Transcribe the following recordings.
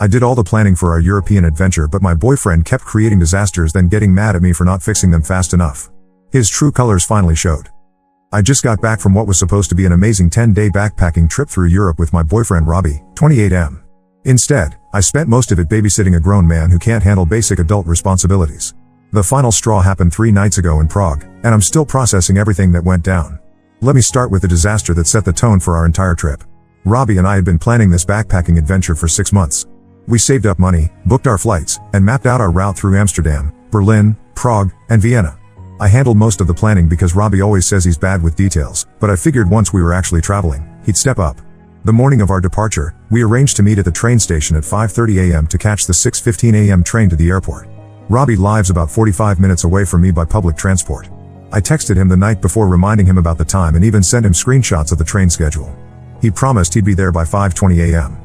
I did all the planning for our European adventure, but my boyfriend kept creating disasters, then getting mad at me for not fixing them fast enough. His true colors finally showed. I just got back from what was supposed to be an amazing 10-day backpacking trip through Europe with my boyfriend Robbie, 28M. Instead, I spent most of it babysitting a grown man who can't handle basic adult responsibilities. The final straw happened 3 nights ago in Prague, and I'm still processing everything that went down. Let me start with the disaster that set the tone for our entire trip. Robbie and I had been planning this backpacking adventure for 6 months. We saved up money, booked our flights, and mapped out our route through Amsterdam, Berlin, Prague, and Vienna. I handled most of the planning because Robbie always says he's bad with details, but I figured once we were actually traveling, he'd step up. The morning of our departure, we arranged to meet at the train station at 5:30 a.m. to catch the 6:15 a.m. train to the airport. Robbie lives about 45 minutes away from me by public transport. I texted him the night before reminding him about the time and even sent him screenshots of the train schedule. He promised he'd be there by 5:20 a.m.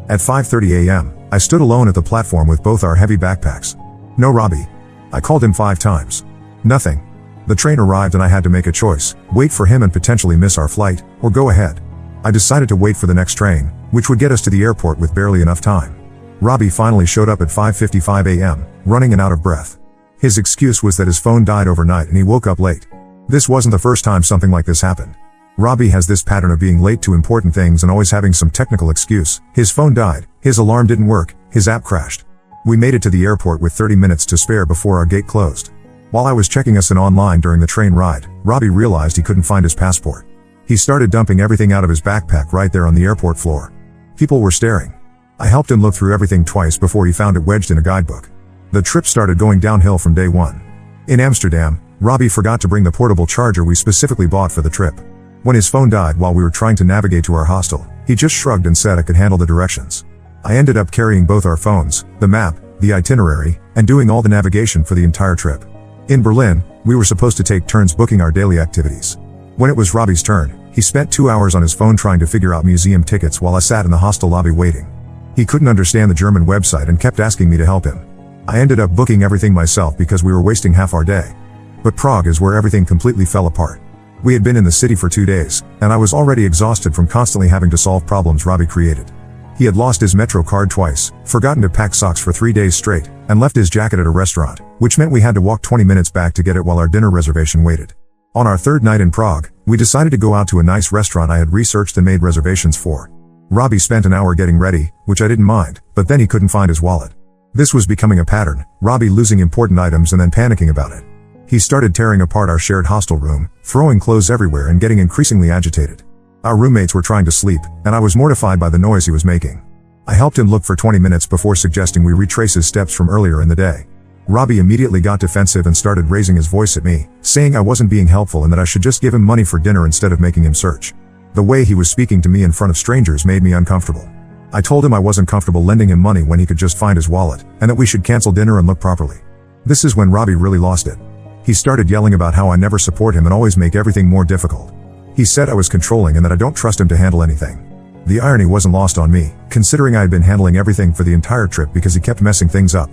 At 5:30 a.m., I stood alone at the platform with both our heavy backpacks. No Robbie. I called him 5 times. Nothing. The train arrived and I had to make a choice, wait for him and potentially miss our flight, or go ahead. I decided to wait for the next train, which would get us to the airport with barely enough time. Robbie finally showed up at 5:55 a.m., running and out of breath. His excuse was that his phone died overnight and he woke up late. This wasn't the first time something like this happened. Robbie has this pattern of being late to important things and always having some technical excuse. His phone died, his alarm didn't work, his app crashed. We made it to the airport with 30 minutes to spare before our gate closed. While I was checking us in online during the train ride, Robbie realized he couldn't find his passport. He started dumping everything out of his backpack right there on the airport floor. People were staring. I helped him look through everything twice before he found it wedged in a guidebook. The trip started going downhill from day one. In Amsterdam, Robbie forgot to bring the portable charger we specifically bought for the trip. When his phone died while we were trying to navigate to our hostel, he just shrugged and said I could handle the directions. I ended up carrying both our phones, the map, the itinerary, and doing all the navigation for the entire trip. In Berlin, we were supposed to take turns booking our daily activities. When it was Robbie's turn, he spent 2 hours on his phone trying to figure out museum tickets while I sat in the hostel lobby waiting. He couldn't understand the German website and kept asking me to help him. I ended up booking everything myself because we were wasting half our day. But Prague is where everything completely fell apart. We had been in the city for 2 days, and I was already exhausted from constantly having to solve problems Robbie created. He had lost his Metro card twice, forgotten to pack socks for 3 days straight, and left his jacket at a restaurant, which meant we had to walk 20 minutes back to get it while our dinner reservation waited. On our 3rd night in Prague, we decided to go out to a nice restaurant I had researched and made reservations for. Robbie spent an hour getting ready, which I didn't mind, but then he couldn't find his wallet. This was becoming a pattern, Robbie losing important items and then panicking about it. He started tearing apart our shared hostel room, throwing clothes everywhere and getting increasingly agitated. Our roommates were trying to sleep, and I was mortified by the noise he was making. I helped him look for 20 minutes before suggesting we retrace his steps from earlier in the day. Robbie immediately got defensive and started raising his voice at me, saying I wasn't being helpful and that I should just give him money for dinner instead of making him search. The way he was speaking to me in front of strangers made me uncomfortable. I told him I wasn't comfortable lending him money when he could just find his wallet, and that we should cancel dinner and look properly. This is when Robbie really lost it. He started yelling about how I never support him and always make everything more difficult. He said I was controlling and that I don't trust him to handle anything. The irony wasn't lost on me, considering I had been handling everything for the entire trip because he kept messing things up.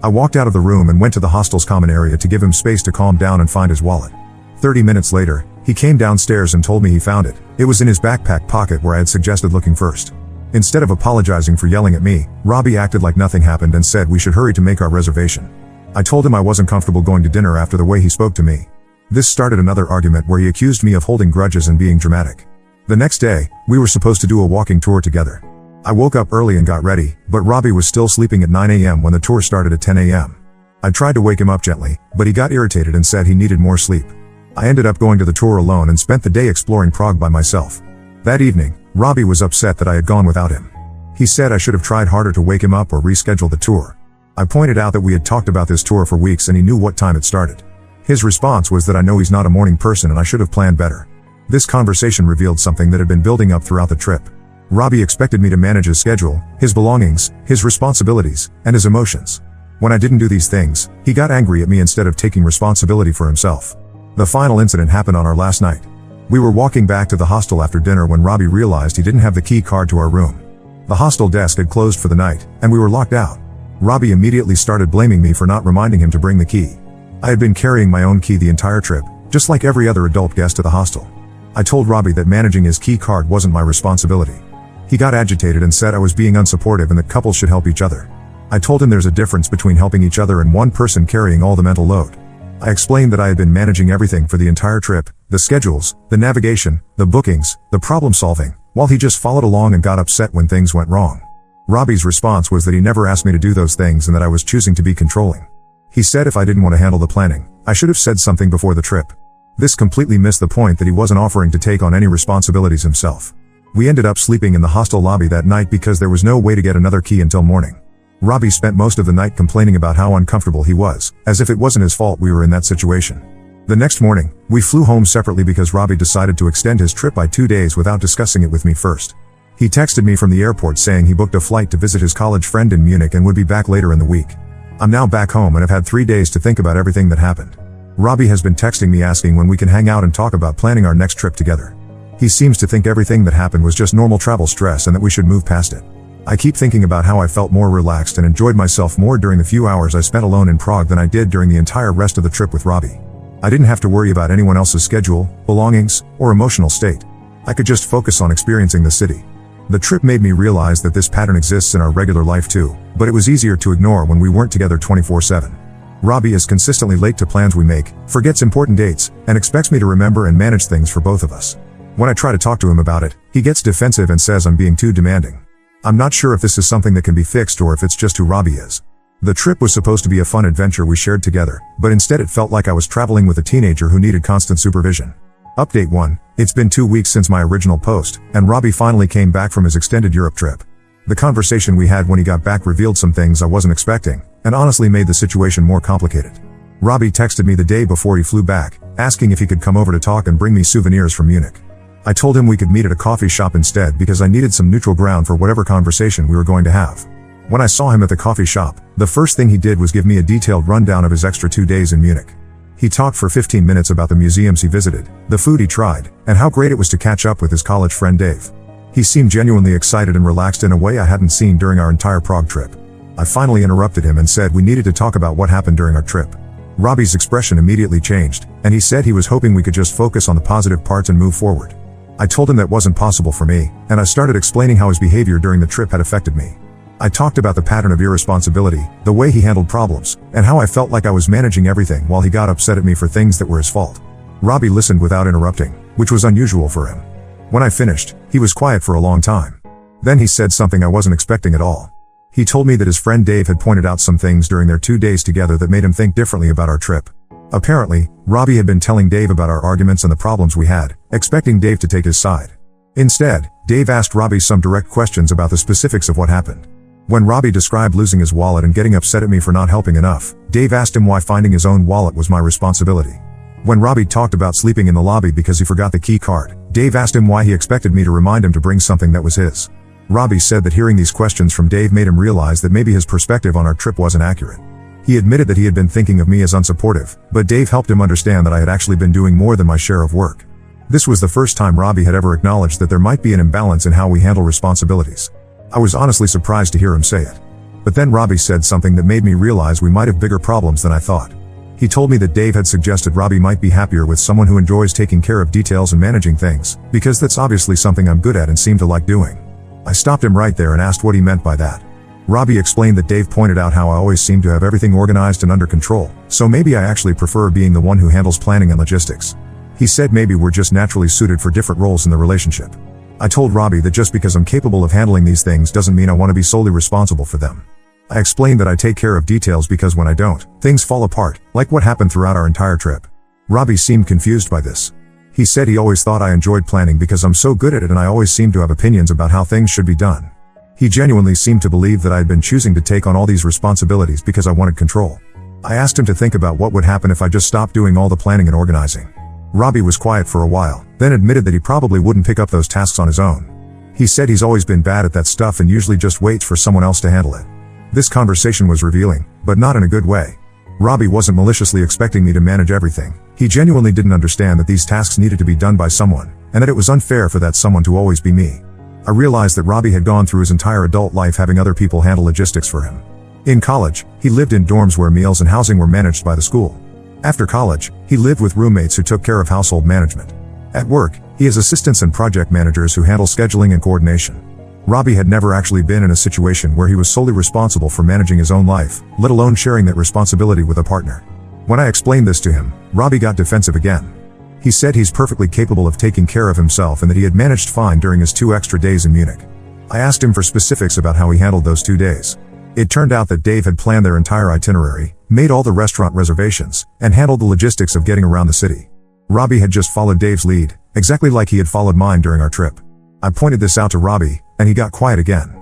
I walked out of the room and went to the hostel's common area to give him space to calm down and find his wallet. 30 minutes later, he came downstairs and told me he found it. It was in his backpack pocket where I had suggested looking first. Instead of apologizing for yelling at me, Robbie acted like nothing happened and said we should hurry to make our reservation. I told him I wasn't comfortable going to dinner after the way he spoke to me. This started another argument where he accused me of holding grudges and being dramatic. The next day, we were supposed to do a walking tour together. I woke up early and got ready, but Robbie was still sleeping at 9 a.m. when the tour started at 10 a.m. I tried to wake him up gently, but he got irritated and said he needed more sleep. I ended up going to the tour alone and spent the day exploring Prague by myself. That evening, Robbie was upset that I had gone without him. He said I should have tried harder to wake him up or reschedule the tour. I pointed out that we had talked about this tour for weeks and he knew what time it started. His response was that I know he's not a morning person and I should have planned better. This conversation revealed something that had been building up throughout the trip. Robbie expected me to manage his schedule, his belongings, his responsibilities, and his emotions. When I didn't do these things, he got angry at me instead of taking responsibility for himself. The final incident happened on our last night. We were walking back to the hostel after dinner when Robbie realized he didn't have the key card to our room. The hostel desk had closed for the night, and we were locked out. Robbie immediately started blaming me for not reminding him to bring the key. I had been carrying my own key the entire trip, just like every other adult guest to the hostel. I told Robbie that managing his key card wasn't my responsibility. He got agitated and said I was being unsupportive and that couples should help each other. I told him there's a difference between helping each other and one person carrying all the mental load. I explained that I had been managing everything for the entire trip, the schedules, the navigation, the bookings, the problem solving, while he just followed along and got upset when things went wrong. Robbie's response was that he never asked me to do those things and that I was choosing to be controlling. He said if I didn't want to handle the planning, I should have said something before the trip. This completely missed the point that he wasn't offering to take on any responsibilities himself. We ended up sleeping in the hostel lobby that night because there was no way to get another key until morning. Robbie spent most of the night complaining about how uncomfortable he was, as if it wasn't his fault we were in that situation. The next morning, we flew home separately because Robbie decided to extend his trip by 2 days without discussing it with me first. He texted me from the airport saying he booked a flight to visit his college friend in Munich and would be back later in the week. I'm now back home and have had 3 days to think about everything that happened. Robbie has been texting me asking when we can hang out and talk about planning our next trip together. He seems to think everything that happened was just normal travel stress and that we should move past it. I keep thinking about how I felt more relaxed and enjoyed myself more during the few hours I spent alone in Prague than I did during the entire rest of the trip with Robbie. I didn't have to worry about anyone else's schedule, belongings, or emotional state. I could just focus on experiencing the city. The trip made me realize that this pattern exists in our regular life too, but it was easier to ignore when we weren't together 24/7. Robbie is consistently late to plans we make, forgets important dates, and expects me to remember and manage things for both of us. When I try to talk to him about it, he gets defensive and says I'm being too demanding. I'm not sure if this is something that can be fixed or if it's just who Robbie is. The trip was supposed to be a fun adventure we shared together, but instead it felt like I was traveling with a teenager who needed constant supervision. Update 1. It's been 2 weeks since my original post, and Robbie finally came back from his extended Europe trip. The conversation we had when he got back revealed some things I wasn't expecting, and honestly made the situation more complicated. Robbie texted me the day before he flew back, asking if he could come over to talk and bring me souvenirs from Munich. I told him we could meet at a coffee shop instead because I needed some neutral ground for whatever conversation we were going to have. When I saw him at the coffee shop, the first thing he did was give me a detailed rundown of his extra 2 days in Munich. He talked for 15 minutes about the museums he visited, the food he tried, and how great it was to catch up with his college friend Dave. He seemed genuinely excited and relaxed in a way I hadn't seen during our entire Prague trip. I finally interrupted him and said we needed to talk about what happened during our trip. Robbie's expression immediately changed, and he said he was hoping we could just focus on the positive parts and move forward. I told him that wasn't possible for me, and I started explaining how his behavior during the trip had affected me. I talked about the pattern of irresponsibility, the way he handled problems, and how I felt like I was managing everything while he got upset at me for things that were his fault. Robbie listened without interrupting, which was unusual for him. When I finished, he was quiet for a long time. Then he said something I wasn't expecting at all. He told me that his friend Dave had pointed out some things during their 2 days together that made him think differently about our trip. Apparently, Robbie had been telling Dave about our arguments and the problems we had, expecting Dave to take his side. Instead, Dave asked Robbie some direct questions about the specifics of what happened. When Robbie described losing his wallet and getting upset at me for not helping enough, Dave asked him why finding his own wallet was my responsibility. When Robbie talked about sleeping in the lobby because he forgot the key card, Dave asked him why he expected me to remind him to bring something that was his. Robbie said that hearing these questions from Dave made him realize that maybe his perspective on our trip wasn't accurate. He admitted that he had been thinking of me as unsupportive, but Dave helped him understand that I had actually been doing more than my share of work. This was the first time Robbie had ever acknowledged that there might be an imbalance in how we handle responsibilities. I was honestly surprised to hear him say it. But then Robbie said something that made me realize we might have bigger problems than I thought. He told me that Dave had suggested Robbie might be happier with someone who enjoys taking care of details and managing things, because that's obviously something I'm good at and seem to like doing. I stopped him right there and asked what he meant by that. Robbie explained that Dave pointed out how I always seem to have everything organized and under control, so maybe I actually prefer being the one who handles planning and logistics. He said maybe we're just naturally suited for different roles in the relationship. I told Robbie that just because I'm capable of handling these things doesn't mean I want to be solely responsible for them. I explained that I take care of details because when I don't, things fall apart, like what happened throughout our entire trip. Robbie seemed confused by this. He said he always thought I enjoyed planning because I'm so good at it and I always seem to have opinions about how things should be done. He genuinely seemed to believe that I had been choosing to take on all these responsibilities because I wanted control. I asked him to think about what would happen if I just stopped doing all the planning and organizing. Robbie was quiet for a while, then admitted that he probably wouldn't pick up those tasks on his own. He said he's always been bad at that stuff and usually just waits for someone else to handle it. This conversation was revealing, but not in a good way. Robbie wasn't maliciously expecting me to manage everything. He genuinely didn't understand that these tasks needed to be done by someone, and that it was unfair for that someone to always be me. I realized that Robbie had gone through his entire adult life having other people handle logistics for him. In college, he lived in dorms where meals and housing were managed by the school. After college, he lived with roommates who took care of household management. At work, he has assistants and project managers who handle scheduling and coordination. Robbie had never actually been in a situation where he was solely responsible for managing his own life, let alone sharing that responsibility with a partner. When I explained this to him, Robbie got defensive again. He said he's perfectly capable of taking care of himself and that he had managed fine during his 2 extra days in Munich. I asked him for specifics about how he handled those 2 days. It turned out that Dave had planned their entire itinerary, made all the restaurant reservations, and handled the logistics of getting around the city. Robbie had just followed Dave's lead, exactly like he had followed mine during our trip. I pointed this out to Robbie, and he got quiet again.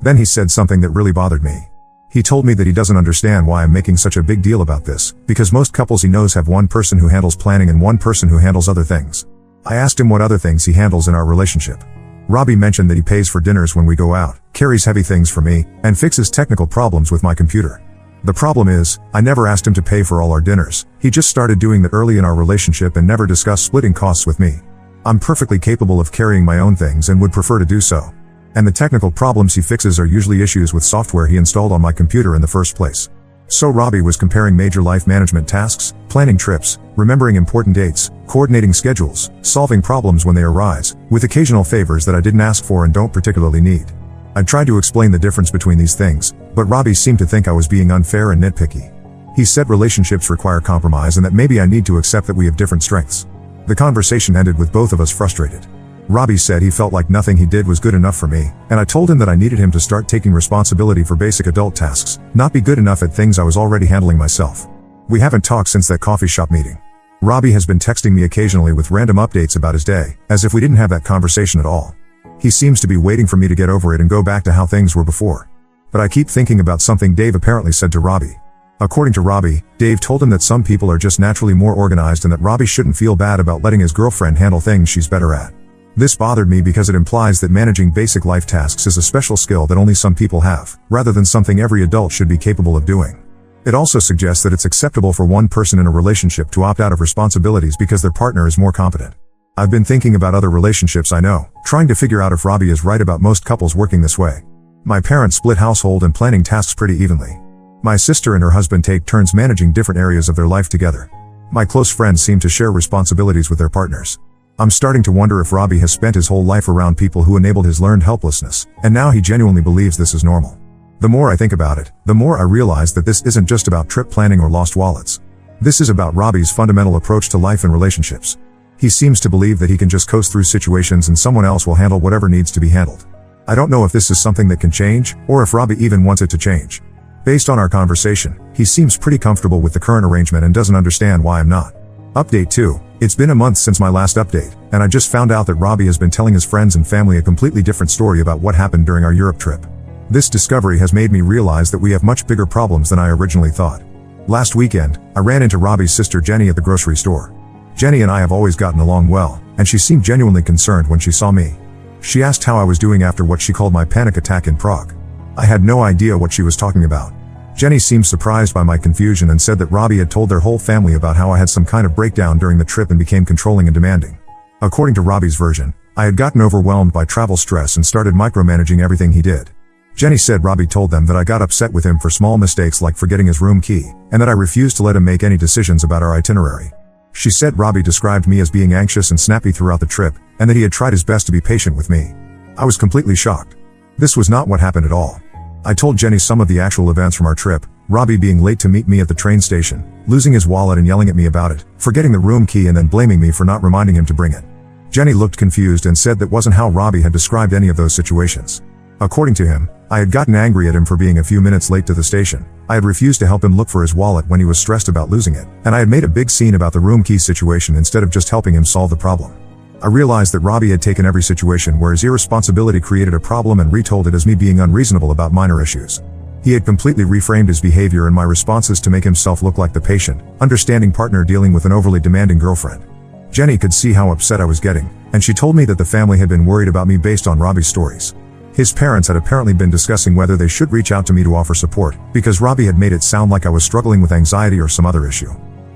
Then he said something that really bothered me. He told me that he doesn't understand why I'm making such a big deal about this, because most couples he knows have one person who handles planning and one person who handles other things. I asked him what other things he handles in our relationship. Robbie mentioned that he pays for dinners when we go out, carries heavy things for me, and fixes technical problems with my computer. The problem is, I never asked him to pay for all our dinners. He just started doing that early in our relationship and never discussed splitting costs with me. I'm perfectly capable of carrying my own things and would prefer to do so. And the technical problems he fixes are usually issues with software he installed on my computer in the first place. So Robbie was comparing major life management tasks, planning trips, remembering important dates, coordinating schedules, solving problems when they arise, with occasional favors that I didn't ask for and don't particularly need. I tried to explain the difference between these things, but Robbie seemed to think I was being unfair and nitpicky. He said relationships require compromise and that maybe I need to accept that we have different strengths. The conversation ended with both of us frustrated. Robbie said he felt like nothing he did was good enough for me, and I told him that I needed him to start taking responsibility for basic adult tasks, not be good enough at things I was already handling myself. We haven't talked since that coffee shop meeting. Robbie has been texting me occasionally with random updates about his day, as if we didn't have that conversation at all. He seems to be waiting for me to get over it and go back to how things were before. But I keep thinking about something Dave apparently said to Robbie. According to Robbie, Dave told him that some people are just naturally more organized and that Robbie shouldn't feel bad about letting his girlfriend handle things she's better at. This bothered me because it implies that managing basic life tasks is a special skill that only some people have, rather than something every adult should be capable of doing. It also suggests that it's acceptable for one person in a relationship to opt out of responsibilities because their partner is more competent. I've been thinking about other relationships I know, trying to figure out if Robbie is right about most couples working this way. My parents split household and planning tasks pretty evenly. My sister and her husband take turns managing different areas of their life together. My close friends seem to share responsibilities with their partners. I'm starting to wonder if Robbie has spent his whole life around people who enabled his learned helplessness, and now he genuinely believes this is normal. The more I think about it, the more I realize that this isn't just about trip planning or lost wallets. This is about Robbie's fundamental approach to life and relationships. He seems to believe that he can just coast through situations and someone else will handle whatever needs to be handled. I don't know if this is something that can change, or if Robbie even wants it to change. Based on our conversation, he seems pretty comfortable with the current arrangement and doesn't understand why I'm not. Update 2. It's been a month since my last update, and I just found out that Robbie has been telling his friends and family a completely different story about what happened during our Europe trip. This discovery has made me realize that we have much bigger problems than I originally thought. Last weekend, I ran into Robbie's sister Jenny at the grocery store. Jenny and I have always gotten along well, and she seemed genuinely concerned when she saw me. She asked how I was doing after what she called my panic attack in Prague. I had no idea what she was talking about. Jenny seemed surprised by my confusion and said that Robbie had told their whole family about how I had some kind of breakdown during the trip and became controlling and demanding. According to Robbie's version, I had gotten overwhelmed by travel stress and started micromanaging everything he did. Jenny said Robbie told them that I got upset with him for small mistakes like forgetting his room key, and that I refused to let him make any decisions about our itinerary. She said Robbie described me as being anxious and snappy throughout the trip, and that he had tried his best to be patient with me. I was completely shocked. This was not what happened at all. I told Jenny some of the actual events from our trip, Robbie being late to meet me at the train station, losing his wallet and yelling at me about it, forgetting the room key and then blaming me for not reminding him to bring it. Jenny looked confused and said that wasn't how Robbie had described any of those situations. According to him, I had gotten angry at him for being a few minutes late to the station, I had refused to help him look for his wallet when he was stressed about losing it, and I had made a big scene about the room key situation instead of just helping him solve the problem. I realized that Robbie had taken every situation where his irresponsibility created a problem and retold it as me being unreasonable about minor issues. He had completely reframed his behavior and my responses to make himself look like the patient, understanding partner dealing with an overly demanding girlfriend. Jenny could see how upset I was getting, and she told me that the family had been worried about me based on Robbie's stories. His parents had apparently been discussing whether they should reach out to me to offer support, because Robbie had made it sound like I was struggling with anxiety or some other issue.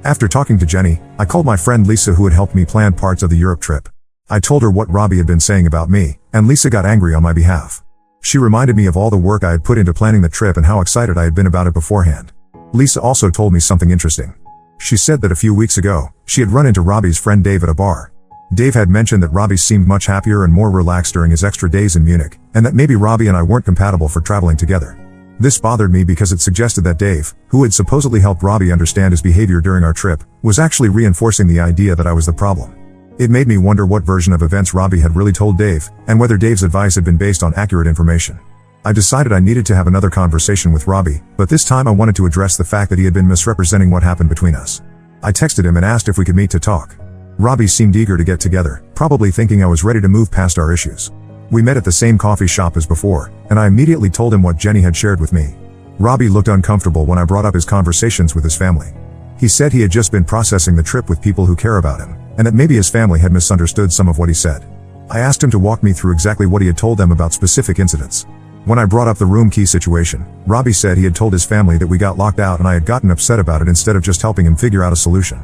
After talking to Jenny, I called my friend Lisa who had helped me plan parts of the Europe trip. I told her what Robbie had been saying about me, and Lisa got angry on my behalf. She reminded me of all the work I had put into planning the trip and how excited I had been about it beforehand. Lisa also told me something interesting. She said that a few weeks ago, she had run into Robbie's friend Dave at a bar. Dave had mentioned that Robbie seemed much happier and more relaxed during his extra days in Munich, and that maybe Robbie and I weren't compatible for traveling together. This bothered me because it suggested that Dave, who had supposedly helped Robbie understand his behavior during our trip, was actually reinforcing the idea that I was the problem. It made me wonder what version of events Robbie had really told Dave, and whether Dave's advice had been based on accurate information. I decided I needed to have another conversation with Robbie, but this time I wanted to address the fact that he had been misrepresenting what happened between us. I texted him and asked if we could meet to talk. Robbie seemed eager to get together, probably thinking I was ready to move past our issues. We met at the same coffee shop as before, and I immediately told him what Jenny had shared with me. Robbie looked uncomfortable when I brought up his conversations with his family. He said he had just been processing the trip with people who care about him, and that maybe his family had misunderstood some of what he said. I asked him to walk me through exactly what he had told them about specific incidents. When I brought up the room key situation, Robbie said he had told his family that we got locked out and I had gotten upset about it instead of just helping him figure out a solution.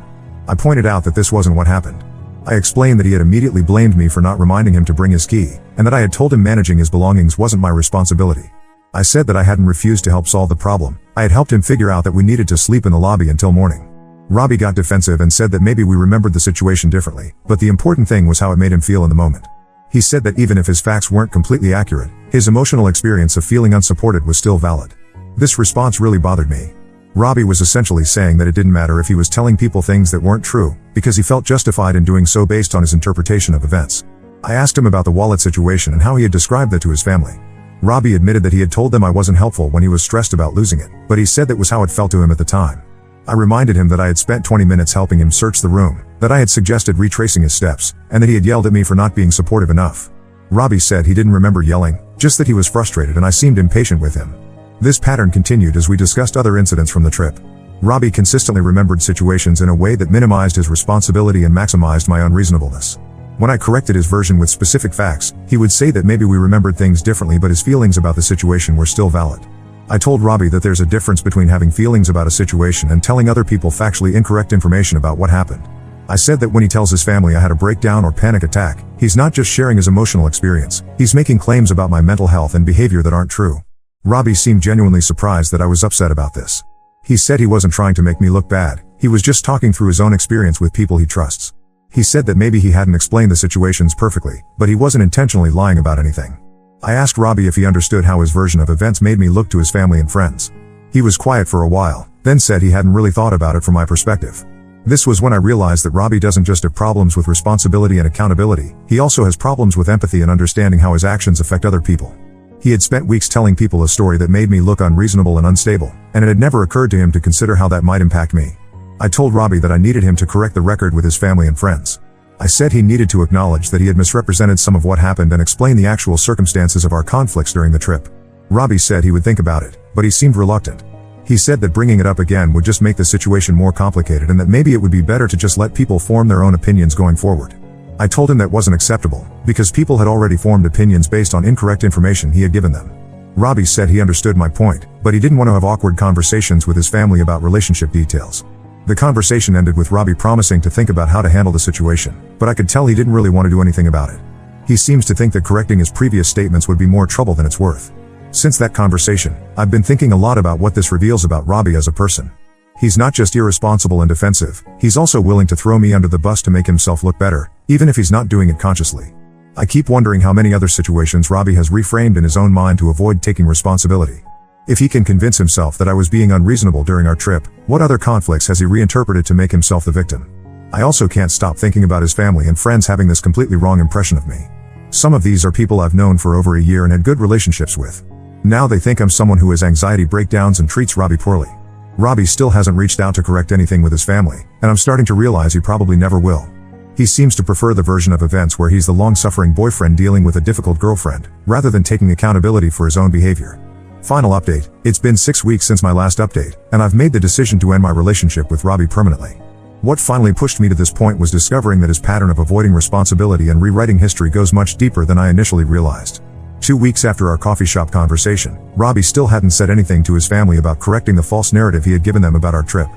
I pointed out that this wasn't what happened. I explained that he had immediately blamed me for not reminding him to bring his key, and that I had told him managing his belongings wasn't my responsibility. I said that I hadn't refused to help solve the problem. I had helped him figure out that we needed to sleep in the lobby until morning. Robbie got defensive and said that maybe we remembered the situation differently, but the important thing was how it made him feel in the moment. He said that even if his facts weren't completely accurate, his emotional experience of feeling unsupported was still valid. This response really bothered me. Robbie was essentially saying that it didn't matter if he was telling people things that weren't true, because he felt justified in doing so based on his interpretation of events. I asked him about the wallet situation and how he had described that to his family. Robbie admitted that he had told them I wasn't helpful when he was stressed about losing it, but he said that was how it felt to him at the time. I reminded him that I had spent 20 minutes helping him search the room, that I had suggested retracing his steps, and that he had yelled at me for not being supportive enough. Robbie said he didn't remember yelling, just that he was frustrated and I seemed impatient with him. This pattern continued as we discussed other incidents from the trip. Robbie consistently remembered situations in a way that minimized his responsibility and maximized my unreasonableness. When I corrected his version with specific facts, he would say that maybe we remembered things differently but his feelings about the situation were still valid. I told Robbie that there's a difference between having feelings about a situation and telling other people factually incorrect information about what happened. I said that when he tells his family I had a breakdown or panic attack, he's not just sharing his emotional experience, he's making claims about my mental health and behavior that aren't true. Robbie seemed genuinely surprised that I was upset about this. He said he wasn't trying to make me look bad, he was just talking through his own experience with people he trusts. He said that maybe he hadn't explained the situations perfectly, but he wasn't intentionally lying about anything. I asked Robbie if he understood how his version of events made me look to his family and friends. He was quiet for a while, then said he hadn't really thought about it from my perspective. This was when I realized that Robbie doesn't just have problems with responsibility and accountability, he also has problems with empathy and understanding how his actions affect other people. He had spent weeks telling people a story that made me look unreasonable and unstable, and it had never occurred to him to consider how that might impact me. I told Robbie that I needed him to correct the record with his family and friends. I said he needed to acknowledge that he had misrepresented some of what happened and explain the actual circumstances of our conflicts during the trip. Robbie said he would think about it, but he seemed reluctant. He said that bringing it up again would just make the situation more complicated and that maybe it would be better to just let people form their own opinions going forward. I told him that wasn't acceptable, because people had already formed opinions based on incorrect information he had given them. Robbie said he understood my point, but he didn't want to have awkward conversations with his family about relationship details. The conversation ended with Robbie promising to think about how to handle the situation, but I could tell he didn't really want to do anything about it. He seems to think that correcting his previous statements would be more trouble than it's worth. Since that conversation, I've been thinking a lot about what this reveals about Robbie as a person. He's not just irresponsible and defensive, he's also willing to throw me under the bus to make himself look better, even if he's not doing it consciously. I keep wondering how many other situations Robbie has reframed in his own mind to avoid taking responsibility. If he can convince himself that I was being unreasonable during our trip, what other conflicts has he reinterpreted to make himself the victim? I also can't stop thinking about his family and friends having this completely wrong impression of me. Some of these are people I've known for over a year and had good relationships with. Now they think I'm someone who has anxiety breakdowns and treats Robbie poorly. Robbie still hasn't reached out to correct anything with his family, and I'm starting to realize he probably never will. He seems to prefer the version of events where he's the long-suffering boyfriend dealing with a difficult girlfriend, rather than taking accountability for his own behavior. Final update, it's been 6 weeks since my last update, and I've made the decision to end my relationship with Robbie permanently. What finally pushed me to this point was discovering that his pattern of avoiding responsibility and rewriting history goes much deeper than I initially realized. 2 weeks after our coffee shop conversation, Robbie still hadn't said anything to his family about correcting the false narrative he had given them about our trip.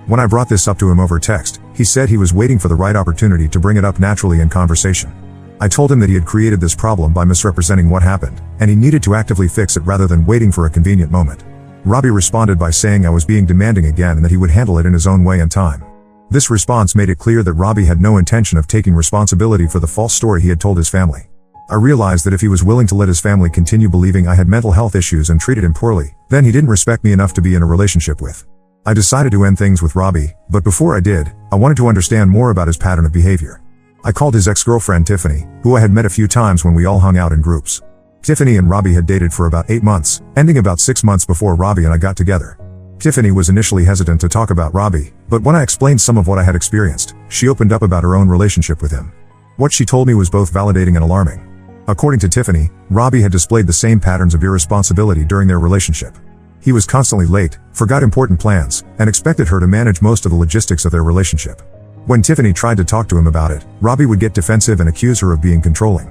When I brought this up to him over text, he said he was waiting for the right opportunity to bring it up naturally in conversation. I told him that he had created this problem by misrepresenting what happened, and he needed to actively fix it rather than waiting for a convenient moment. Robbie responded by saying I was being demanding again and that he would handle it in his own way and time. This response made it clear that Robbie had no intention of taking responsibility for the false story he had told his family. I realized that if he was willing to let his family continue believing I had mental health issues and treated him poorly, then he didn't respect me enough to be in a relationship with. I decided to end things with Robbie, but before I did, I wanted to understand more about his pattern of behavior. I called his ex-girlfriend Tiffany, who I had met a few times when we all hung out in groups. Tiffany and Robbie had dated for about 8 months, ending about 6 months before Robbie and I got together. Tiffany was initially hesitant to talk about Robbie, but when I explained some of what I had experienced, she opened up about her own relationship with him. What she told me was both validating and alarming. According to Tiffany, Robbie had displayed the same patterns of irresponsibility during their relationship. He was constantly late, forgot important plans, and expected her to manage most of the logistics of their relationship. When Tiffany tried to talk to him about it, Robbie would get defensive and accuse her of being controlling.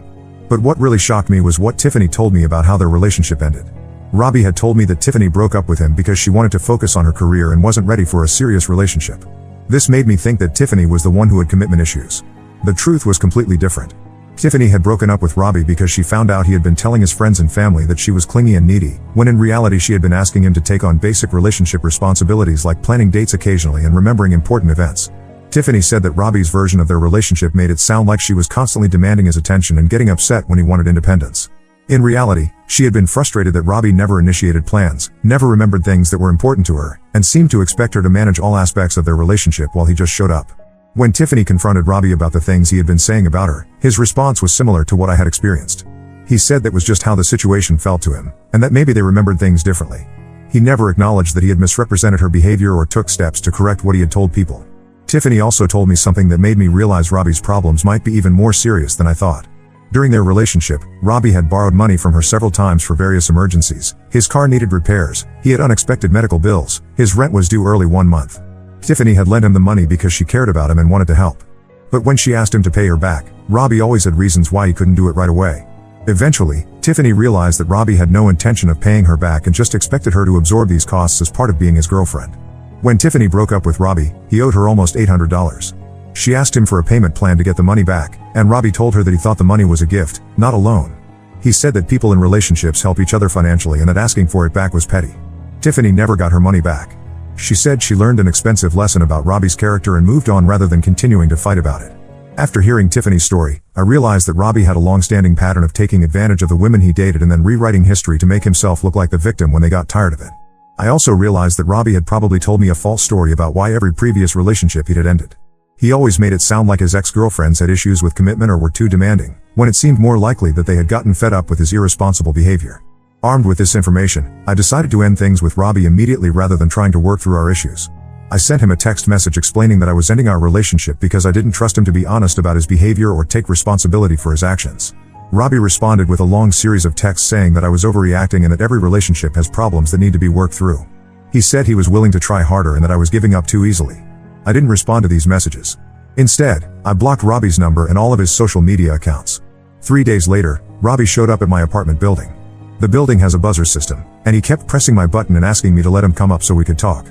But what really shocked me was what Tiffany told me about how their relationship ended. Robbie had told me that Tiffany broke up with him because she wanted to focus on her career and wasn't ready for a serious relationship. This made me think that Tiffany was the one who had commitment issues. The truth was completely different. Tiffany had broken up with Robbie because she found out he had been telling his friends and family that she was clingy and needy, when in reality she had been asking him to take on basic relationship responsibilities like planning dates occasionally and remembering important events. Tiffany said that Robbie's version of their relationship made it sound like she was constantly demanding his attention and getting upset when he wanted independence. In reality, she had been frustrated that Robbie never initiated plans, never remembered things that were important to her, and seemed to expect her to manage all aspects of their relationship while he just showed up. When Tiffany confronted Robbie about the things he had been saying about her, his response was similar to what I had experienced. He said that was just how the situation felt to him, and that maybe they remembered things differently. He never acknowledged that he had misrepresented her behavior or took steps to correct what he had told people. Tiffany also told me something that made me realize Robbie's problems might be even more serious than I thought. During their relationship, Robbie had borrowed money from her several times for various emergencies. His car needed repairs, he had unexpected medical bills, his rent was due early one month. Tiffany had lent him the money because she cared about him and wanted to help. But when she asked him to pay her back, Robbie always had reasons why he couldn't do it right away. Eventually, Tiffany realized that Robbie had no intention of paying her back and just expected her to absorb these costs as part of being his girlfriend. When Tiffany broke up with Robbie, he owed her almost $800. She asked him for a payment plan to get the money back, and Robbie told her that he thought the money was a gift, not a loan. He said that people in relationships help each other financially and that asking for it back was petty. Tiffany never got her money back. She said she learned an expensive lesson about Robbie's character and moved on rather than continuing to fight about it. After hearing Tiffany's story, I realized that Robbie had a long-standing pattern of taking advantage of the women he dated and then rewriting history to make himself look like the victim when they got tired of it. I also realized that Robbie had probably told me a false story about why every previous relationship he had ended. He always made it sound like his ex-girlfriends had issues with commitment or were too demanding, when it seemed more likely that they had gotten fed up with his irresponsible behavior. Armed with this information, I decided to end things with Robbie immediately rather than trying to work through our issues. I sent him a text message explaining that I was ending our relationship because I didn't trust him to be honest about his behavior or take responsibility for his actions. Robbie responded with a long series of texts saying that I was overreacting and that every relationship has problems that need to be worked through. He said he was willing to try harder and that I was giving up too easily. I didn't respond to these messages. Instead, I blocked Robbie's number and all of his social media accounts. 3 days later, Robbie showed up at my apartment building. The building has a buzzer system, and he kept pressing my button and asking me to let him come up so we could talk.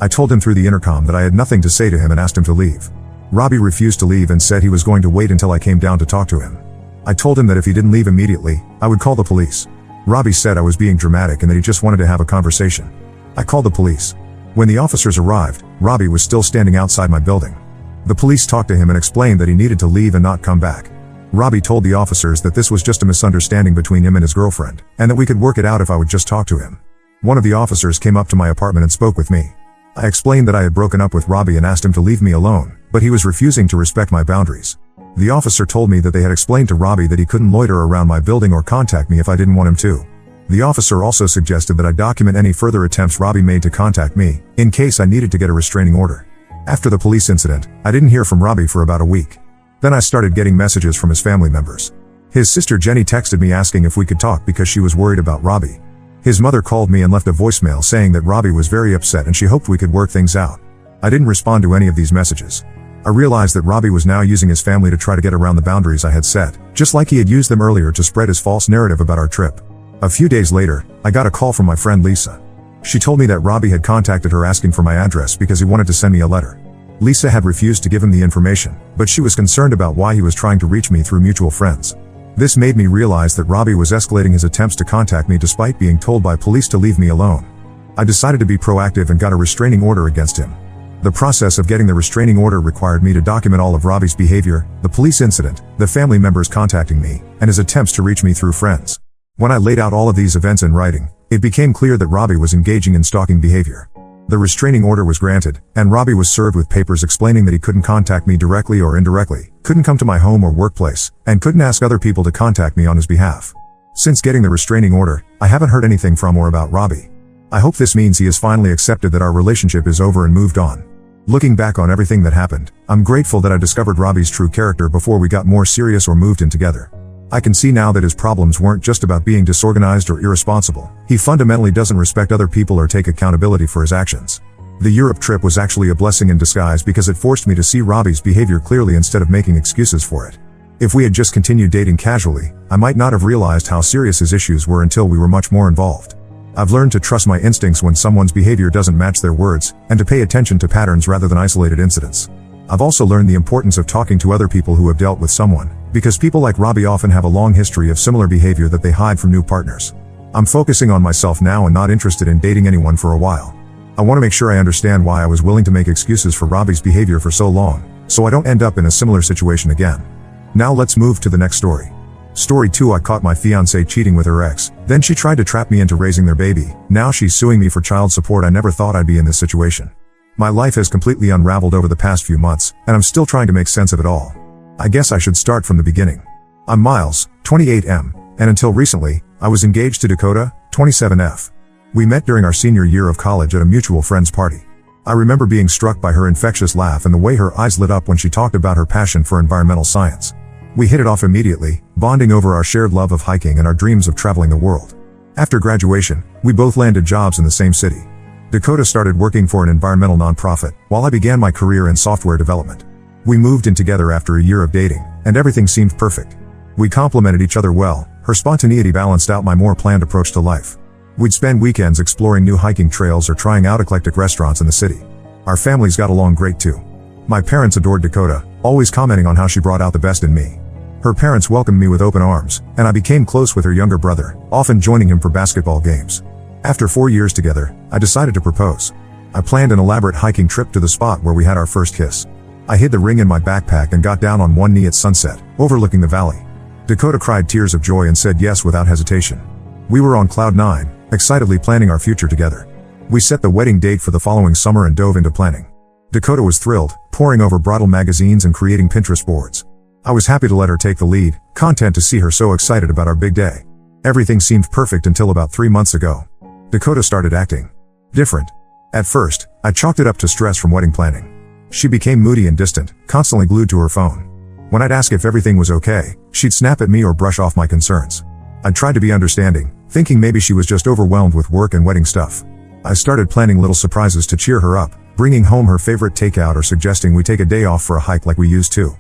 I told him through the intercom that I had nothing to say to him and asked him to leave. Robbie refused to leave and said he was going to wait until I came down to talk to him. I told him that if he didn't leave immediately, I would call the police. Robbie said I was being dramatic and that he just wanted to have a conversation. I called the police. When the officers arrived, Robbie was still standing outside my building. The police talked to him and explained that he needed to leave and not come back. Robbie told the officers that this was just a misunderstanding between him and his girlfriend, and that we could work it out if I would just talk to him. One of the officers came up to my apartment and spoke with me. I explained that I had broken up with Robbie and asked him to leave me alone, but he was refusing to respect my boundaries. The officer told me that they had explained to Robbie that he couldn't loiter around my building or contact me if I didn't want him to. The officer also suggested that I document any further attempts Robbie made to contact me, in case I needed to get a restraining order. After the police incident, I didn't hear from Robbie for about a week. Then I started getting messages from his family members. His sister Jenny texted me asking if we could talk because she was worried about Robbie. His mother called me and left a voicemail saying that Robbie was very upset and she hoped we could work things out. I didn't respond to any of these messages. I realized that Robbie was now using his family to try to get around the boundaries I had set, just like he had used them earlier to spread his false narrative about our trip. A few days later, I got a call from my friend Lisa. She told me that Robbie had contacted her asking for my address because he wanted to send me a letter. Lisa had refused to give him the information, but she was concerned about why he was trying to reach me through mutual friends. This made me realize that Robbie was escalating his attempts to contact me despite being told by police to leave me alone. I decided to be proactive and got a restraining order against him. The process of getting the restraining order required me to document all of Robbie's behavior, the police incident, the family members contacting me, and his attempts to reach me through friends. When I laid out all of these events in writing, it became clear that Robbie was engaging in stalking behavior. The restraining order was granted, and Robbie was served with papers explaining that he couldn't contact me directly or indirectly, couldn't come to my home or workplace, and couldn't ask other people to contact me on his behalf. Since getting the restraining order, I haven't heard anything from or about Robbie. I hope this means he has finally accepted that our relationship is over and moved on. Looking back on everything that happened, I'm grateful that I discovered Robbie's true character before we got more serious or moved in together. I can see now that his problems weren't just about being disorganized or irresponsible. He fundamentally doesn't respect other people or take accountability for his actions. The Europe trip was actually a blessing in disguise because it forced me to see Robbie's behavior clearly instead of making excuses for it. If we had just continued dating casually, I might not have realized how serious his issues were until we were much more involved. I've learned to trust my instincts when someone's behavior doesn't match their words, and to pay attention to patterns rather than isolated incidents. I've also learned the importance of talking to other people who have dealt with someone, because people like Robbie often have a long history of similar behavior that they hide from new partners. I'm focusing on myself now and not interested in dating anyone for a while. I want to make sure I understand why I was willing to make excuses for Robbie's behavior for so long, so I don't end up in a similar situation again. Now let's move to the next story. Story 2. I caught my fiancée cheating with her ex, then she tried to trap me into raising their baby. Now she's suing me for child support. I never thought I'd be in this situation. My life has completely unraveled over the past few months, and I'm still trying to make sense of it all. I guess I should start from the beginning. I'm Miles, 28M, and until recently, I was engaged to Dakota, 27F. We met during our senior year of college at a mutual friend's party. I remember being struck by her infectious laugh and the way her eyes lit up when she talked about her passion for environmental science. We hit it off immediately, bonding over our shared love of hiking and our dreams of traveling the world. After graduation, we both landed jobs in the same city. Dakota started working for an environmental nonprofit, while I began my career in software development. We moved in together after a year of dating, and everything seemed perfect. We complemented each other well. Her spontaneity balanced out my more planned approach to life. We'd spend weekends exploring new hiking trails or trying out eclectic restaurants in the city. Our families got along great too. My parents adored Dakota, always commenting on how she brought out the best in me. Her parents welcomed me with open arms, and I became close with her younger brother, often joining him for basketball games. After 4 years together, I decided to propose. I planned an elaborate hiking trip to the spot where we had our first kiss. I hid the ring in my backpack and got down on one knee at sunset, overlooking the valley. Dakota cried tears of joy and said yes without hesitation. We were on cloud 9, excitedly planning our future together. We set the wedding date for the following summer and dove into planning. Dakota was thrilled, poring over bridal magazines and creating Pinterest boards. I was happy to let her take the lead, content to see her so excited about our big day. Everything seemed perfect until about 3 months ago. Dakota started acting different. At first, I chalked it up to stress from wedding planning. She became moody and distant, constantly glued to her phone. When I'd ask if everything was okay, she'd snap at me or brush off my concerns. I tried to be understanding, thinking maybe she was just overwhelmed with work and wedding stuff. I started planning little surprises to cheer her up, bringing home her favorite takeout or suggesting we take a day off for a hike like we used to.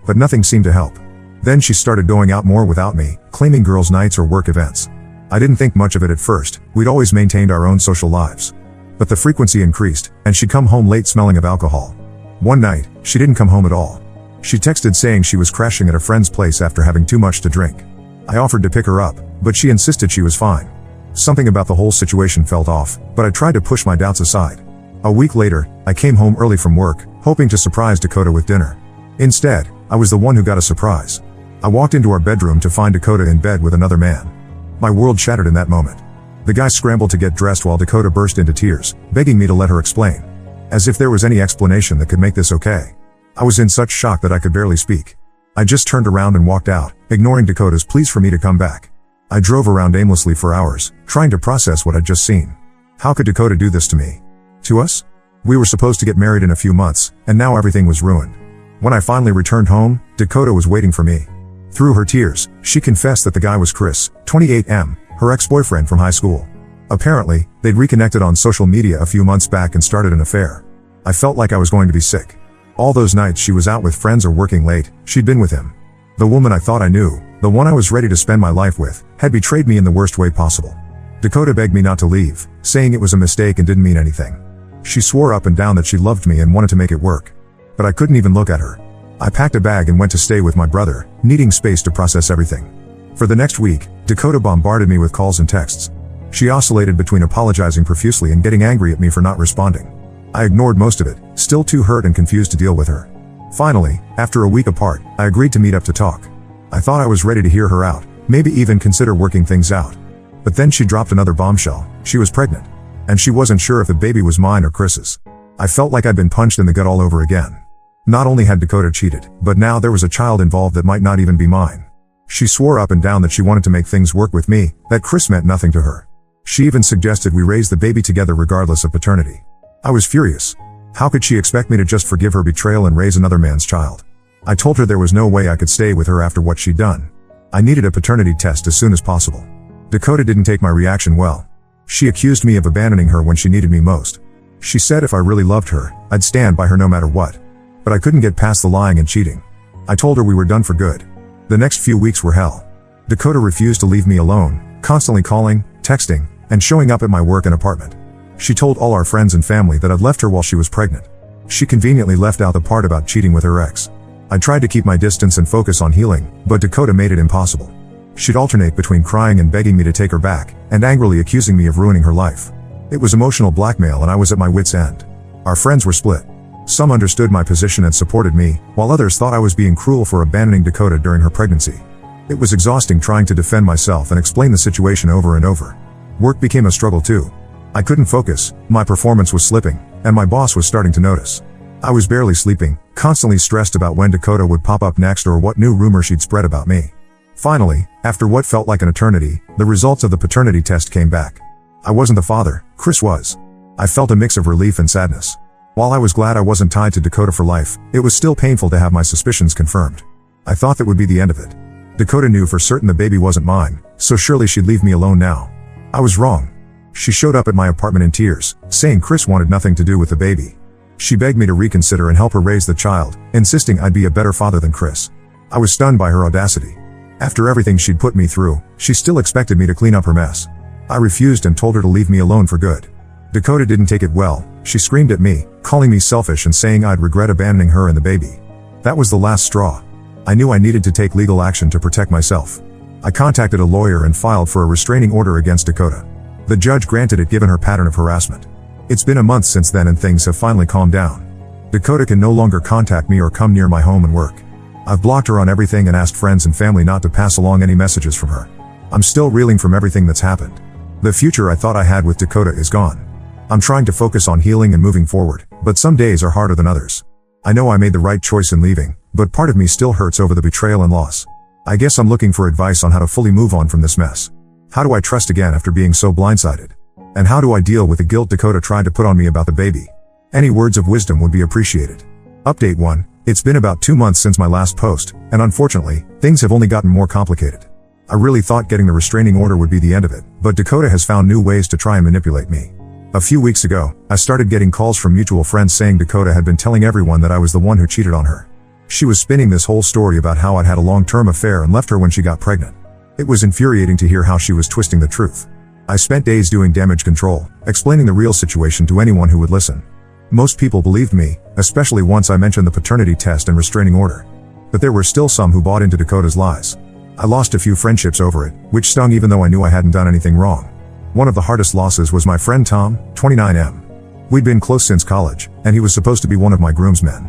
But nothing seemed to help. Then she started going out more without me, claiming girls' nights or work events. I didn't think much of it at first. We'd always maintained our own social lives. But the frequency increased, and she'd come home late smelling of alcohol. One night, she didn't come home at all. She texted saying she was crashing at a friend's place after having too much to drink. I offered to pick her up, but she insisted she was fine. Something about the whole situation felt off, but I tried to push my doubts aside. A week later, I came home early from work, hoping to surprise Dakota with dinner. Instead, I was the one who got a surprise. I walked into our bedroom to find Dakota in bed with another man. My world shattered in that moment. The guy scrambled to get dressed while Dakota burst into tears, begging me to let her explain. As if there was any explanation that could make this okay. I was in such shock that I could barely speak. I just turned around and walked out, ignoring Dakota's pleas for me to come back. I drove around aimlessly for hours, trying to process what I'd just seen. How could Dakota do this to me? To us? We were supposed to get married in a few months, and now everything was ruined. When I finally returned home, Dakota was waiting for me. Through her tears, she confessed that the guy was Chris, 28M, her ex-boyfriend from high school. Apparently, they'd reconnected on social media a few months back and started an affair. I felt like I was going to be sick. All those nights she was out with friends or working late, she'd been with him. The woman I thought I knew, the one I was ready to spend my life with, had betrayed me in the worst way possible. Dakota begged me not to leave, saying it was a mistake and didn't mean anything. She swore up and down that she loved me and wanted to make it work. But I couldn't even look at her. I packed a bag and went to stay with my brother, needing space to process everything. For the next week, Dakota bombarded me with calls and texts. She oscillated between apologizing profusely and getting angry at me for not responding. I ignored most of it, still too hurt and confused to deal with her. Finally, after a week apart, I agreed to meet up to talk. I thought I was ready to hear her out, maybe even consider working things out. But then she dropped another bombshell. She was pregnant. And she wasn't sure if the baby was mine or Chris's. I felt like I'd been punched in the gut all over again. Not only had Dakota cheated, but now there was a child involved that might not even be mine. She swore up and down that she wanted to make things work with me, that Chris meant nothing to her. She even suggested we raise the baby together regardless of paternity. I was furious. How could she expect me to just forgive her betrayal and raise another man's child? I told her there was no way I could stay with her after what she'd done. I needed a paternity test as soon as possible. Dakota didn't take my reaction well. She accused me of abandoning her when she needed me most. She said if I really loved her, I'd stand by her no matter what. But I couldn't get past the lying and cheating. I told her we were done for good. The next few weeks were hell. Dakota refused to leave me alone, constantly calling, texting, and showing up at my work and apartment. She told all our friends and family that I'd left her while she was pregnant. She conveniently left out the part about cheating with her ex. I tried to keep my distance and focus on healing, but Dakota made it impossible. She'd alternate between crying and begging me to take her back, and angrily accusing me of ruining her life. It was emotional blackmail and I was at my wit's end. Our friends were split. Some understood my position and supported me, while others thought I was being cruel for abandoning Dakota during her pregnancy. It was exhausting trying to defend myself and explain the situation over and over. Work became a struggle too. I couldn't focus, my performance was slipping, and my boss was starting to notice. I was barely sleeping, constantly stressed about when Dakota would pop up next or what new rumor she'd spread about me. Finally, after what felt like an eternity, the results of the paternity test came back. I wasn't the father, Chris was. I felt a mix of relief and sadness. While I was glad I wasn't tied to Dakota for life, it was still painful to have my suspicions confirmed. I thought that would be the end of it. Dakota knew for certain the baby wasn't mine, so surely she'd leave me alone now. I was wrong. She showed up at my apartment in tears, saying Chris wanted nothing to do with the baby. She begged me to reconsider and help her raise the child, insisting I'd be a better father than Chris. I was stunned by her audacity. After everything she'd put me through, she still expected me to clean up her mess. I refused and told her to leave me alone for good. Dakota didn't take it well. She screamed at me, calling me selfish and saying I'd regret abandoning her and the baby. That was the last straw. I knew I needed to take legal action to protect myself. I contacted a lawyer and filed for a restraining order against Dakota. The judge granted it given her pattern of harassment. It's been a month since then and things have finally calmed down. Dakota can no longer contact me or come near my home and work. I've blocked her on everything and asked friends and family not to pass along any messages from her. I'm still reeling from everything that's happened. The future I thought I had with Dakota is gone. I'm trying to focus on healing and moving forward, but some days are harder than others. I know I made the right choice in leaving, but part of me still hurts over the betrayal and loss. I guess I'm looking for advice on how to fully move on from this mess. How do I trust again after being so blindsided? And how do I deal with the guilt Dakota tried to put on me about the baby? Any words of wisdom would be appreciated. Update 1. It's been about 2 months since my last post, and unfortunately, things have only gotten more complicated. I really thought getting the restraining order would be the end of it, but Dakota has found new ways to try and manipulate me. A few weeks ago, I started getting calls from mutual friends saying Dakota had been telling everyone that I was the one who cheated on her. She was spinning this whole story about how I'd had a long-term affair and left her when she got pregnant. It was infuriating to hear how she was twisting the truth. I spent days doing damage control, explaining the real situation to anyone who would listen. Most people believed me, especially once I mentioned the paternity test and restraining order. But there were still some who bought into Dakota's lies. I lost a few friendships over it, which stung even though I knew I hadn't done anything wrong. One of the hardest losses was my friend Tom, 29M. We'd been close since college, and he was supposed to be one of my groomsmen.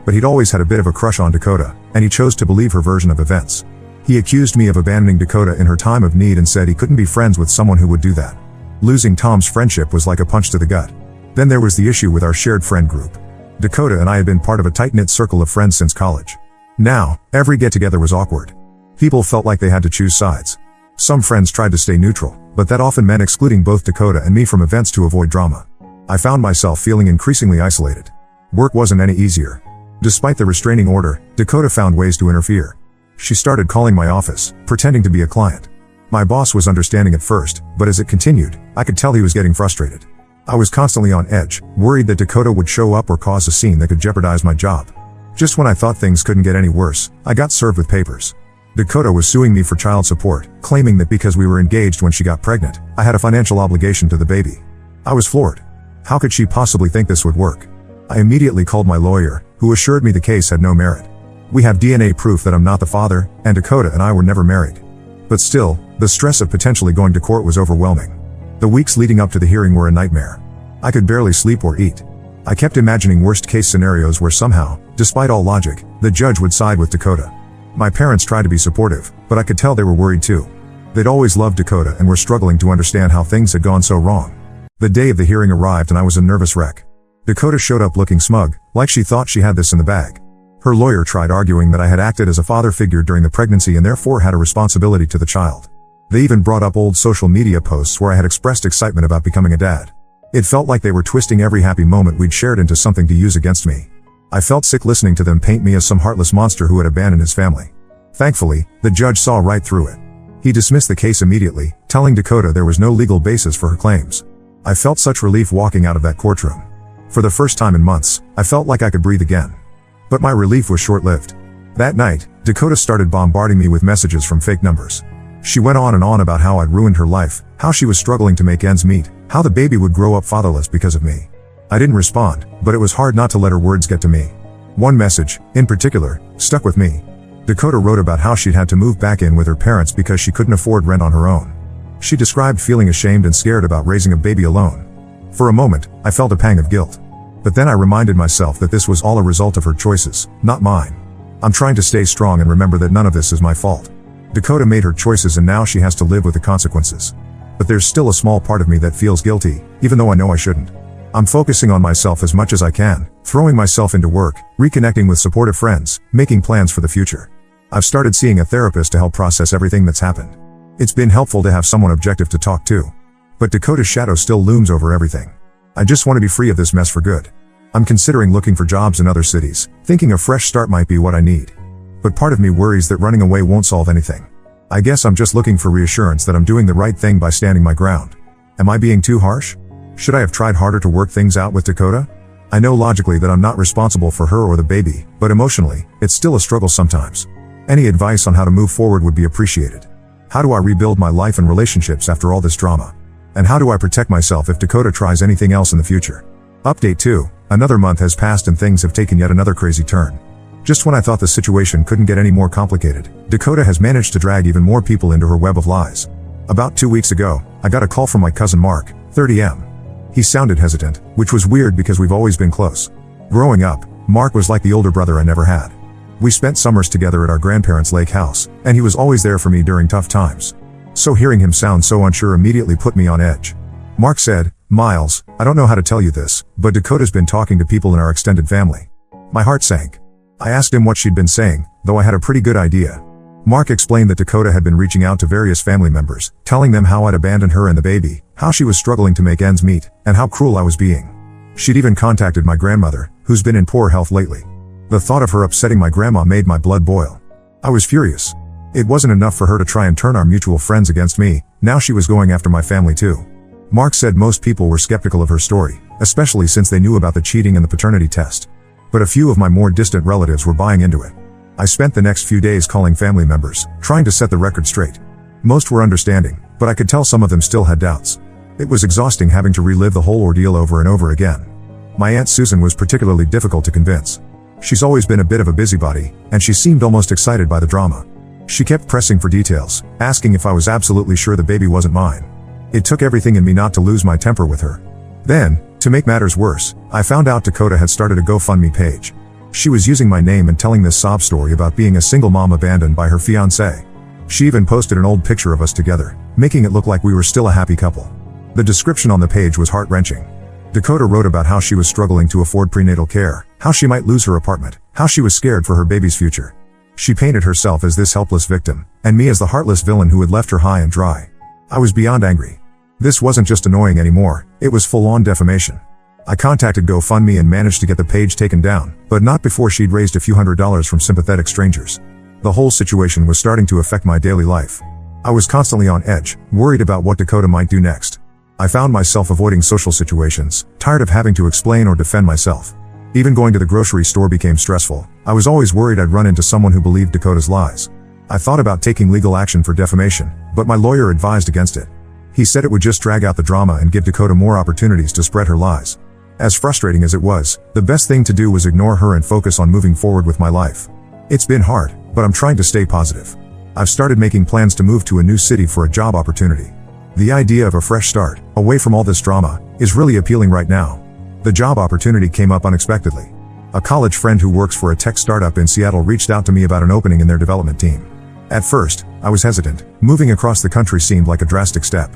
But he'd always had a bit of a crush on Dakota, and he chose to believe her version of events. He accused me of abandoning Dakota in her time of need and said he couldn't be friends with someone who would do that. Losing Tom's friendship was like a punch to the gut. Then there was the issue with our shared friend group. Dakota and I had been part of a tight-knit circle of friends since college. Now, every get-together was awkward. People felt like they had to choose sides. Some friends tried to stay neutral, but that often meant excluding both Dakota and me from events to avoid drama. I found myself feeling increasingly isolated. Work wasn't any easier. Despite the restraining order, Dakota found ways to interfere. She started calling my office, pretending to be a client. My boss was understanding at first, but as it continued, I could tell he was getting frustrated. I was constantly on edge, worried that Dakota would show up or cause a scene that could jeopardize my job. Just when I thought things couldn't get any worse, I got served with papers. Dakota was suing me for child support, claiming that because we were engaged when she got pregnant, I had a financial obligation to the baby. I was floored. How could she possibly think this would work? I immediately called my lawyer, who assured me the case had no merit. We have DNA proof that I'm not the father, and Dakota and I were never married. But still, the stress of potentially going to court was overwhelming. The weeks leading up to the hearing were a nightmare. I could barely sleep or eat. I kept imagining worst-case scenarios where somehow, despite all logic, the judge would side with Dakota. My parents tried to be supportive, but I could tell they were worried too. They'd always loved Dakota and were struggling to understand how things had gone so wrong. The day of the hearing arrived and I was a nervous wreck. Dakota showed up looking smug, like she thought she had this in the bag. Her lawyer tried arguing that I had acted as a father figure during the pregnancy and therefore had a responsibility to the child. They even brought up old social media posts where I had expressed excitement about becoming a dad. It felt like they were twisting every happy moment we'd shared into something to use against me. I felt sick listening to them paint me as some heartless monster who had abandoned his family. Thankfully, the judge saw right through it. He dismissed the case immediately, telling Dakota there was no legal basis for her claims. I felt such relief walking out of that courtroom. For the first time in months, I felt like I could breathe again. But my relief was short-lived. That night, Dakota started bombarding me with messages from fake numbers. She went on and on about how I'd ruined her life, how she was struggling to make ends meet, how the baby would grow up fatherless because of me. I didn't respond, but it was hard not to let her words get to me. One message, in particular, stuck with me. Dakota wrote about how she'd had to move back in with her parents because she couldn't afford rent on her own. She described feeling ashamed and scared about raising a baby alone. For a moment, I felt a pang of guilt. But then I reminded myself that this was all a result of her choices, not mine. I'm trying to stay strong and remember that none of this is my fault. Dakota made her choices and now she has to live with the consequences. But there's still a small part of me that feels guilty, even though I know I shouldn't. I'm focusing on myself as much as I can, throwing myself into work, reconnecting with supportive friends, making plans for the future. I've started seeing a therapist to help process everything that's happened. It's been helpful to have someone objective to talk to. But Dakota's shadow still looms over everything. I just want to be free of this mess for good. I'm considering looking for jobs in other cities, thinking a fresh start might be what I need. But part of me worries that running away won't solve anything. I guess I'm just looking for reassurance that I'm doing the right thing by standing my ground. Am I being too harsh? Should I have tried harder to work things out with Dakota? I know logically that I'm not responsible for her or the baby, but emotionally, it's still a struggle sometimes. Any advice on how to move forward would be appreciated. How do I rebuild my life and relationships after all this drama? And how do I protect myself if Dakota tries anything else in the future? Update 2. Another month has passed and things have taken yet another crazy turn. Just when I thought the situation couldn't get any more complicated, Dakota has managed to drag even more people into her web of lies. About 2 weeks ago, I got a call from my cousin Mark, 30M. He sounded hesitant, which was weird because we've always been close. Growing up, Mark was like the older brother I never had. We spent summers together at our grandparents' lake house, and he was always there for me during tough times. So hearing him sound so unsure immediately put me on edge. Mark said, "Miles, I don't know how to tell you this, but Dakota's been talking to people in our extended family." My heart sank. I asked him what she'd been saying, though I had a pretty good idea. Mark explained that Dakota had been reaching out to various family members, telling them how I'd abandoned her and the baby, how she was struggling to make ends meet, and how cruel I was being. She'd even contacted my grandmother, who's been in poor health lately. The thought of her upsetting my grandma made my blood boil. I was furious. It wasn't enough for her to try and turn our mutual friends against me, now she was going after my family too. Mark said most people were skeptical of her story, especially since they knew about the cheating and the paternity test. But a few of my more distant relatives were buying into it. I spent the next few days calling family members, trying to set the record straight. Most were understanding, but I could tell some of them still had doubts. It was exhausting having to relive the whole ordeal over and over again. My Aunt Susan was particularly difficult to convince. She's always been a bit of a busybody, and she seemed almost excited by the drama. She kept pressing for details, asking if I was absolutely sure the baby wasn't mine. It took everything in me not to lose my temper with her. Then, to make matters worse, I found out Dakota had started a GoFundMe page. She was using my name and telling this sob story about being a single mom abandoned by her fiancé. She even posted an old picture of us together, making it look like we were still a happy couple. The description on the page was heart-wrenching. Dakota wrote about how she was struggling to afford prenatal care, how she might lose her apartment, how she was scared for her baby's future. She painted herself as this helpless victim, and me as the heartless villain who had left her high and dry. I was beyond angry. This wasn't just annoying anymore, it was full-on defamation. I contacted GoFundMe and managed to get the page taken down, but not before she'd raised a few $100s from sympathetic strangers. The whole situation was starting to affect my daily life. I was constantly on edge, worried about what Dakota might do next. I found myself avoiding social situations, tired of having to explain or defend myself. Even going to the grocery store became stressful. I was always worried I'd run into someone who believed Dakota's lies. I thought about taking legal action for defamation, but my lawyer advised against it. He said it would just drag out the drama and give Dakota more opportunities to spread her lies. As frustrating as it was, the best thing to do was ignore her and focus on moving forward with my life. It's been hard, but I'm trying to stay positive. I've started making plans to move to a new city for a job opportunity. The idea of a fresh start, away from all this drama, is really appealing right now. The job opportunity came up unexpectedly. A college friend who works for a tech startup in Seattle reached out to me about an opening in their development team. At first, I was hesitant. Moving across the country seemed like a drastic step.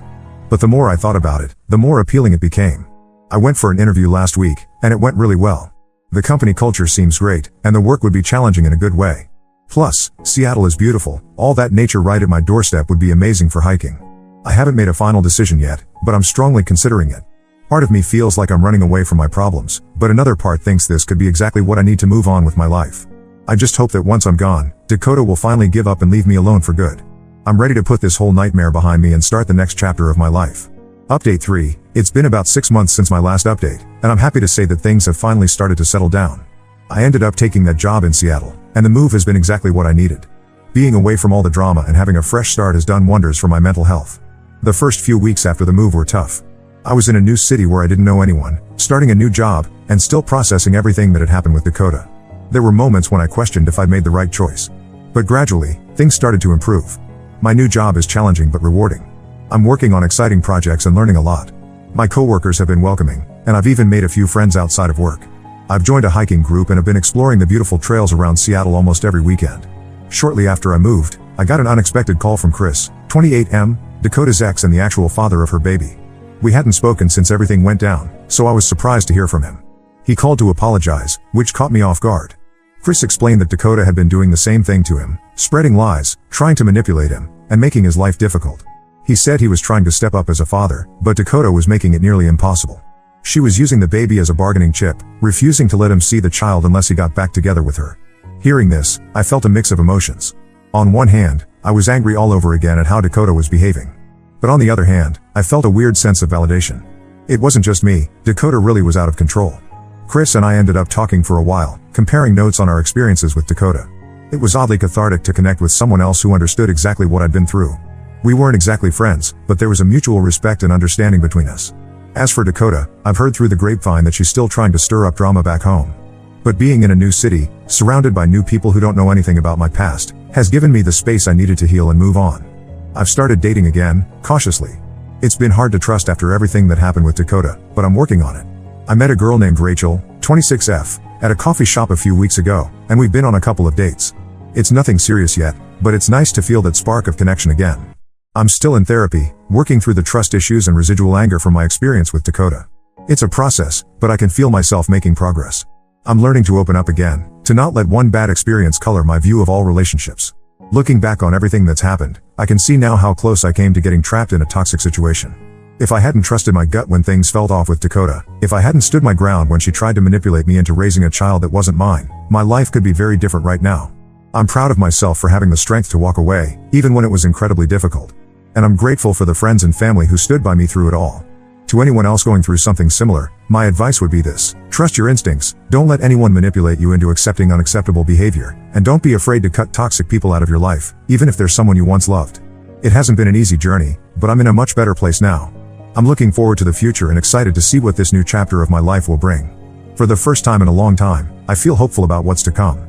But the more I thought about it, the more appealing it became. I went for an interview last week, and it went really well. The company culture seems great, and the work would be challenging in a good way. Plus, Seattle is beautiful. All that nature right at my doorstep would be amazing for hiking. I haven't made a final decision yet, but I'm strongly considering it. Part of me feels like I'm running away from my problems, but another part thinks this could be exactly what I need to move on with my life. I just hope that once I'm gone, Dakota will finally give up and leave me alone for good. I'm ready to put this whole nightmare behind me and start the next chapter of my life. Update 3. It's been about 6 months since my last update, and I'm happy to say that things have finally started to settle down. I ended up taking that job in Seattle, and the move has been exactly what I needed. Being away from all the drama and having a fresh start has done wonders for my mental health. The first few weeks after the move were tough. I was in a new city where I didn't know anyone, starting a new job, and still processing everything that had happened with Dakota. There were moments when I questioned if I'd made the right choice. But gradually, things started to improve. My new job is challenging but rewarding. I'm working on exciting projects and learning a lot. My coworkers have been welcoming, and I've even made a few friends outside of work. I've joined a hiking group and have been exploring the beautiful trails around Seattle almost every weekend. Shortly after I moved, I got an unexpected call from Chris, 28M, Dakota's ex and the actual father of her baby. We hadn't spoken since everything went down, so I was surprised to hear from him. He called to apologize, which caught me off guard. Chris explained that Dakota had been doing the same thing to him, spreading lies, trying to manipulate him, and making his life difficult. He said he was trying to step up as a father, but Dakota was making it nearly impossible. She was using the baby as a bargaining chip, refusing to let him see the child unless he got back together with her. Hearing this, I felt a mix of emotions. On one hand, I was angry all over again at how Dakota was behaving. But on the other hand, I felt a weird sense of validation. It wasn't just me, Dakota really was out of control. Chris and I ended up talking for a while, comparing notes on our experiences with Dakota. It was oddly cathartic to connect with someone else who understood exactly what I'd been through. We weren't exactly friends, but there was a mutual respect and understanding between us. As for Dakota, I've heard through the grapevine that she's still trying to stir up drama back home. But being in a new city, surrounded by new people who don't know anything about my past, has given me the space I needed to heal and move on. I've started dating again, cautiously. It's been hard to trust after everything that happened with Dakota, but I'm working on it. I met a girl named Rachel, 26F, at a coffee shop a few weeks ago, and we've been on a couple of dates. It's nothing serious yet, but it's nice to feel that spark of connection again. I'm still in therapy, working through the trust issues and residual anger from my experience with Dakota. It's a process, but I can feel myself making progress. I'm learning to open up again, to not let one bad experience color my view of all relationships. Looking back on everything that's happened, I can see now how close I came to getting trapped in a toxic situation. If I hadn't trusted my gut when things felt off with Dakota, if I hadn't stood my ground when she tried to manipulate me into raising a child that wasn't mine, my life could be very different right now. I'm proud of myself for having the strength to walk away, even when it was incredibly difficult. And I'm grateful for the friends and family who stood by me through it all. To anyone else going through something similar, my advice would be this: trust your instincts, don't let anyone manipulate you into accepting unacceptable behavior, and don't be afraid to cut toxic people out of your life, even if they're someone you once loved. It hasn't been an easy journey, but I'm in a much better place now. I'm looking forward to the future and excited to see what this new chapter of my life will bring. For the first time in a long time, I feel hopeful about what's to come.